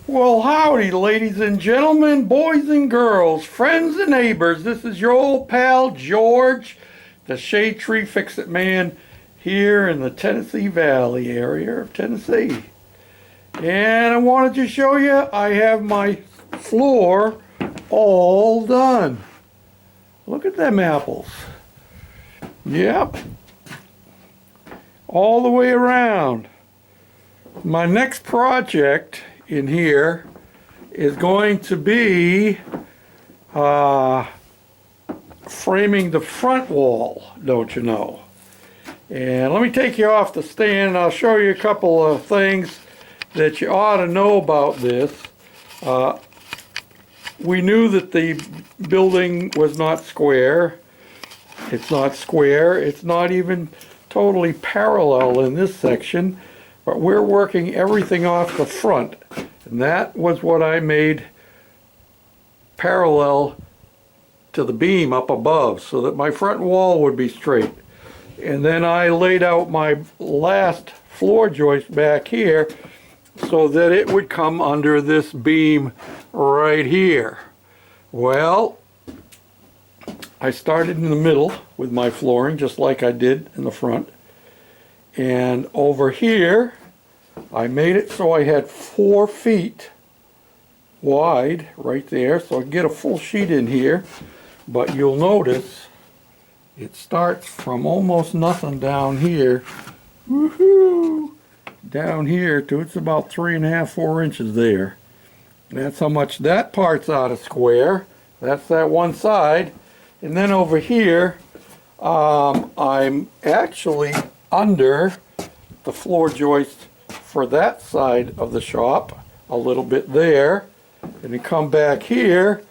Well, howdy, ladies and gentlemen, boys and girls, friends and neighbors. This is your old pal George, the Shade Tree Fix-It Man, here in the Tennessee Valley area of Tennessee. And I wanted to show you, I have my floor all done. Look at them apples. Yep. All the way around. My next project in here is going to be framing the front wall, don't you know. And let me take you off the stand and I'll show you a couple of things that you ought to know about this. We knew that the building was not square. It's not square. It's not even totally parallel in this section. But we're working everything off the front, and that was what I made parallel to the beam up above so that my front wall would be straight. And then I laid out my last floor joist back here so that it would come under this beam right here. Well, I started in the middle with my flooring just like I did in the front. And over here, I made it so I had 4 feet wide right there, so I can get a full sheet in here. But you'll notice it starts from almost nothing down here, woohoo, down here to it's about 3.5, 4 inches there. That's how much that part's out of square. That's that one side. And then over here, I'm actually under the floor joist for that side of the shop a little bit there, and you come back here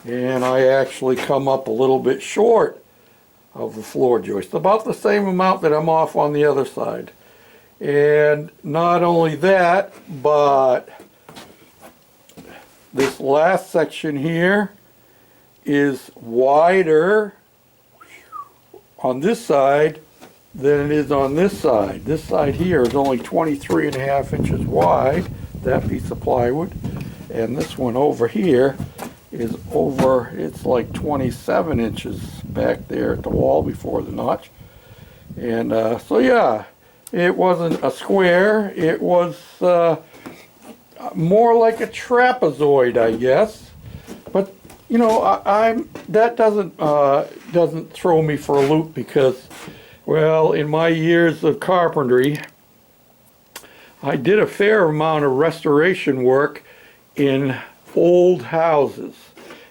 and I actually come up a little bit short of the floor joist, about the same amount that I'm off on the other side. And not only that, but this last section here is wider on this side than it is on this side. This side here is only 23.5 inches wide, that piece of plywood, and this one over here is over, it's like 27 inches back there at the wall before the notch. And so yeah, it wasn't a square, it was more like a trapezoid, I guess. But you know, that doesn't throw me for a loop because, well, in my years of carpentry, I did a fair amount of restoration work in old houses.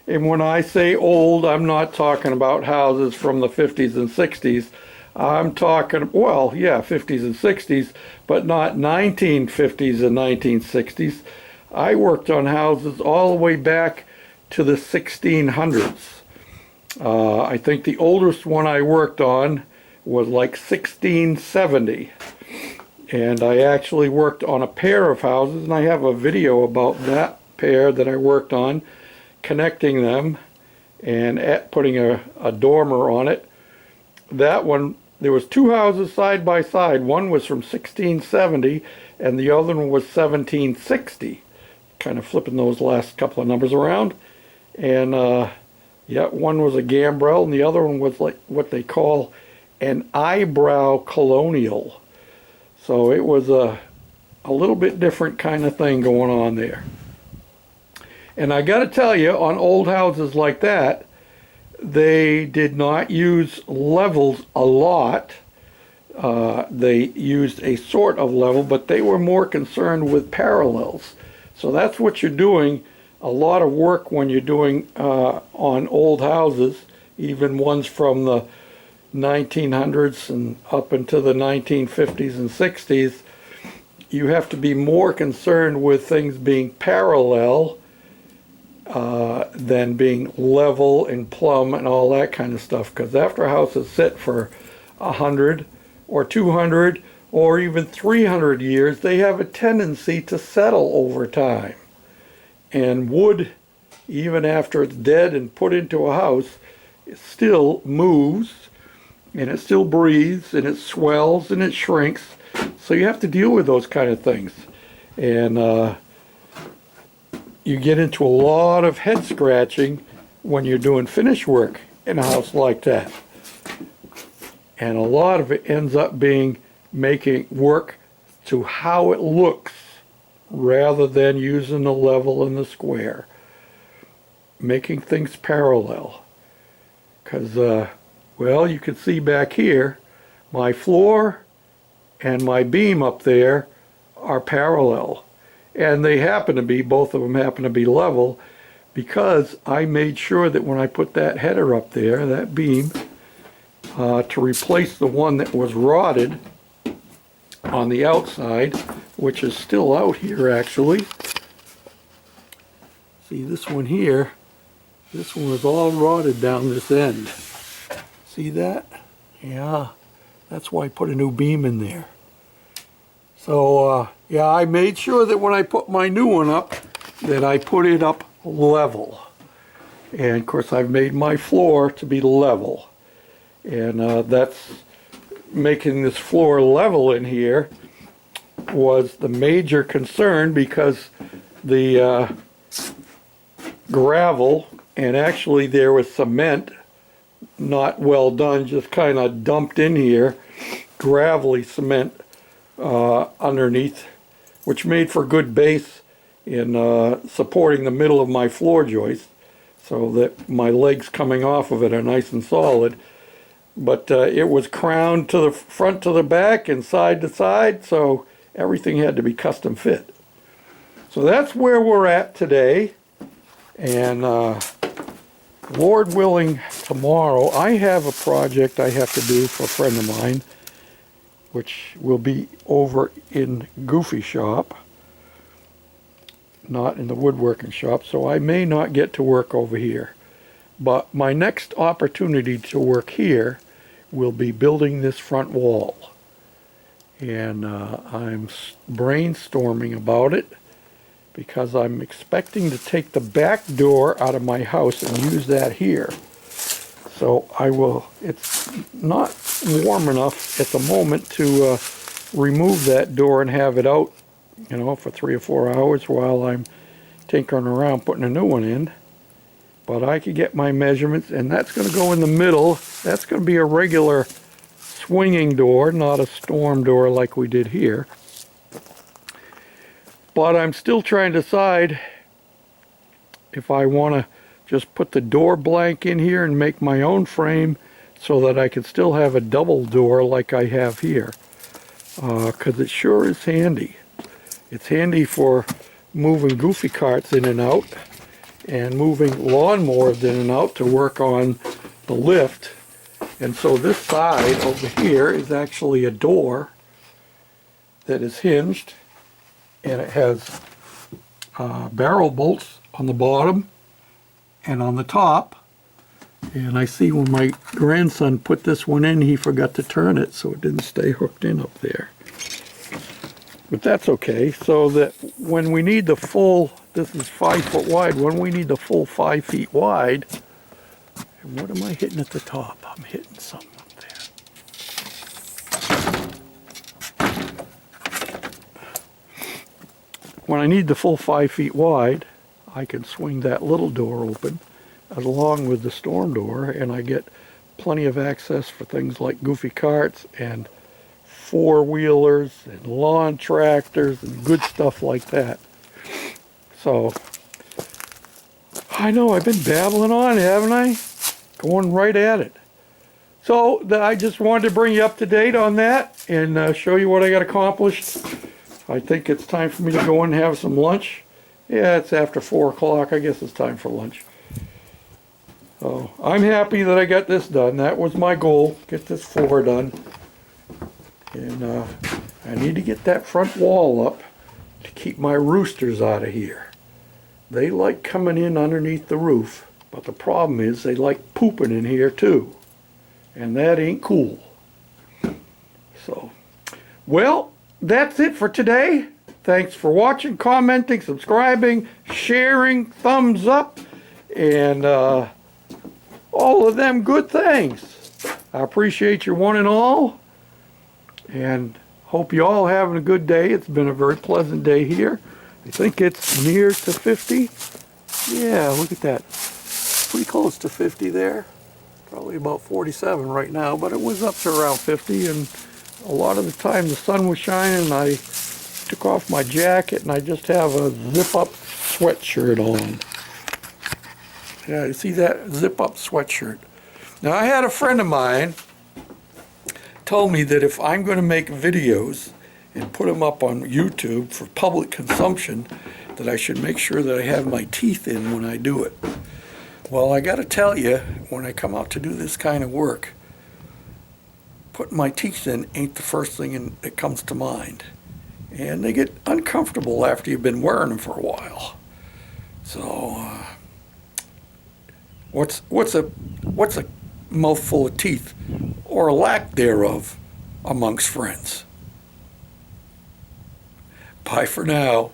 And when I say old, I'm not talking about houses from the 50s and 60s. I'm talking, well, yeah, 50s and 60s, but not 1950s and 1960s. I worked on houses all the way back to the 1600s. I think the oldest one I worked on was like 1670, and I actually worked on a pair of houses, and I have a video about that pair that I worked on, connecting them and putting a dormer on it. That one, there was 2 houses side by side. One was from 1670 and the other one was 1760, kind of flipping those last couple of numbers around. And yeah, one was a gambrel and the other one was like what they call an eyebrow colonial. So it was a little bit different kind of thing going on there. And I got to tell you, on old houses like that, they did not use levels a lot. They used a sort of level, but they were more concerned with parallels. So that's what you're doing a lot of work when you're doing on old houses, even ones from the 1900s and up into the 1950s and 60s. You have to be more concerned with things being parallel than being level and plumb and all that kind of stuff, because after a house is set for 100 or 200 or even 300 years, they have a tendency to settle over time. And wood, even after it's dead and put into a house, it still moves and it still breathes and it swells and it shrinks. So you have to deal with those kind of things. And you get into a lot of head scratching when you're doing finish work in a house like that. And a lot of it ends up being making work to how it looks rather than using the level and the square. Making things parallel. Because, well, you can see back here, my floor and my beam up there are parallel. And they happen to be, both of them happen to be level, because I made sure that when I put that header up there, that beam, to replace the one that was rotted on the outside, which is still out here actually. See, this one here, this one was all rotted down this end. See that? Yeah, that's why I put a new beam in there. So, yeah, I made sure that when I put my new one up, that I put it up level. And of course I've made my floor to be level. And that's making this floor level in here was the major concern, because the gravel, and actually there was cement, not well done, just kind of dumped in here, gravelly cement underneath, which made for good base in supporting the middle of my floor joist, so that my legs coming off of it are nice and solid. But it was crowned to the front to the back and side to side, so everything had to be custom fit. So that's where we're at today. And Lord willing, tomorrow I have a project I have to do for a friend of mine, which will be over in Goofy shop, not in the woodworking shop, so I may not get to work over here. But my next opportunity to work here will be building this front wall. And I'm brainstorming about it, because I'm expecting to take the back door out of my house and use that here. So I will, it's not warm enough at the moment to remove that door and have it out, you know, for 3 or 4 hours while I'm tinkering around putting a new one in. But I could get my measurements, and that's going to go in the middle. That's going to be a regular swinging door, not a storm door like we did here. But I'm still trying to decide if I want to just put the door blank in here and make my own frame so that I can still have a double door like I have here. Because it sure is handy. It's handy for moving goofy carts in and out, and moving lawnmowers in and out to work on the lift. And so this side over here is actually a door that is hinged, and it has barrel bolts on the bottom and on the top. And I see when my grandson put this one in, he forgot to turn it, so it didn't stay hooked in up there. But that's okay, so that when we need the full, this is 5 foot wide, when we need the full 5 feet wide, and what am I hitting at the top? I'm hitting something up there. When I need the full 5 feet wide, I can swing that little door open along with the storm door, and I get plenty of access for things like goofy carts and four-wheelers and lawn tractors and good stuff like that. So, I know I've been babbling on, haven't I? Going right at it. So, I just wanted to bring you up to date on that and show you what I got accomplished. I think it's time for me to go in and have some lunch. Yeah, it's after 4 o'clock. I guess it's time for lunch. So, I'm happy that I got this done. That was my goal, get this floor done. And I need to get that front wall up to keep my roosters out of here. They like coming in underneath the roof, but the problem is they like pooping in here too. And that ain't cool. So, well, that's it for today. Thanks for watching, commenting, subscribing, sharing, thumbs up, and all of them good things. I appreciate you one and all. And hope you all having a good day. It's been a very pleasant day here. I think it's near to 50. Yeah, look at that. Pretty close to 50 there. Probably about 47 right now, but it was up to around 50, and a lot of the time the sun was shining and I took off my jacket and I just have a zip-up sweatshirt on. Yeah, you see that zip-up sweatshirt? Now, I had a friend of mine told me that if I'm going to make videos and put them up on YouTube for public consumption, that I should make sure that I have my teeth in when I do it. Well, I got to tell you, when I come out to do this kind of work, putting my teeth in ain't the first thing that comes to mind. And they get uncomfortable after you've been wearing them for a while. So, what's a mouthful of teeth, or a lack thereof, amongst friends? Bye for now.